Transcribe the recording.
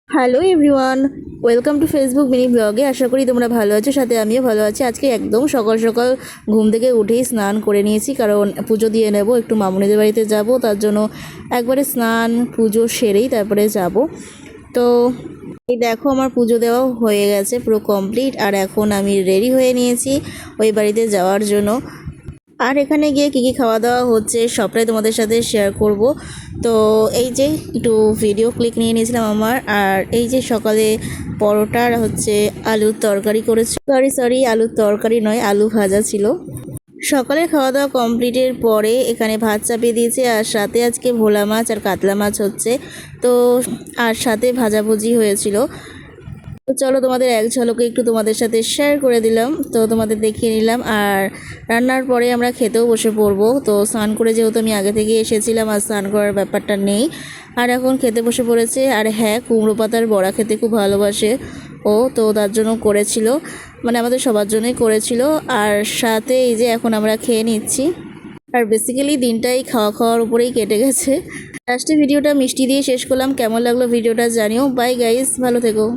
Hello everyone, welcome to Facebook mini ব্লগে। আশা করি তোমরা ভালো আছো, সাথে আমিও ভালো আছি। আজকে একদম সকাল সকাল ঘুম থেকে উঠেই স্নান করে নিয়েছি, কারণ পুজো দিয়ে নেব, একটু মামুনিদের বাড়িতে যাব, তার জন্য একবারে স্নান পুজো সেরেই তারপরে যাব। তো এই দেখো, আমার পুজো দেওয়াও হয়ে গেছে, পুরো কমপ্লিট। আর এখন আমি রেডি হয়ে নিয়েছি ওই বাড়িতে যাওয়ার জন্য। আর এখানে গিয়ে কী কী খাওয়া দাওয়া হচ্ছে সবটাই তোমাদের সাথে শেয়ার করব। তো এই যে একটু ভিডিও ক্লিক নিয়ে নিয়েছিলাম আমার। আর এই যে সকালে পরোটা আর হচ্ছে আলুর তরকারি করেছি, সরি আলুর তরকারি নয়, আলু ভাজা ছিল। সকালের খাওয়া দাওয়া কমপ্লিটের পরে এখানে ভাত চাপিয়ে দিয়েছি, আর সাথে আজকে ভোলা মাছ আর কাতলা মাছ হচ্ছে। তো আর সাথে ভাজাভুজি হয়েছিল। তো চলো, তোমাদের এক ঝলকে একটু তোমাদের সাথে শেয়ার করে দিলাম, তো তোমাদের দেখিয়ে নিলাম। আর রান্নার পরে আমরা খেতেও বসে পড়বো। তো স্নান করে যেহেতু আমি আগে থেকে এসেছিলাম, আর স্নান করার ব্যাপারটা নেই। আর এখন খেতে বসে পড়েছে। আর হ্যাঁ, কুমড়ো পাতার বড়া খেতে খুব ভালোবাসে ও, তো তার জন্য করেছিল, মানে আমাদের সবার জন্যই করেছিল। আর সাথে এই যে এখন আমরা খেয়ে নিচ্ছি। আর বেসিক্যালি দিনটাই খাওয়া খাওয়ার উপরেই কেটে গেছে। লাস্টে ভিডিওটা মিষ্টি দিয়ে শেষ করলাম। কেমন লাগলো ভিডিওটা জানিও। বাই গাইস, ভালো থেকো।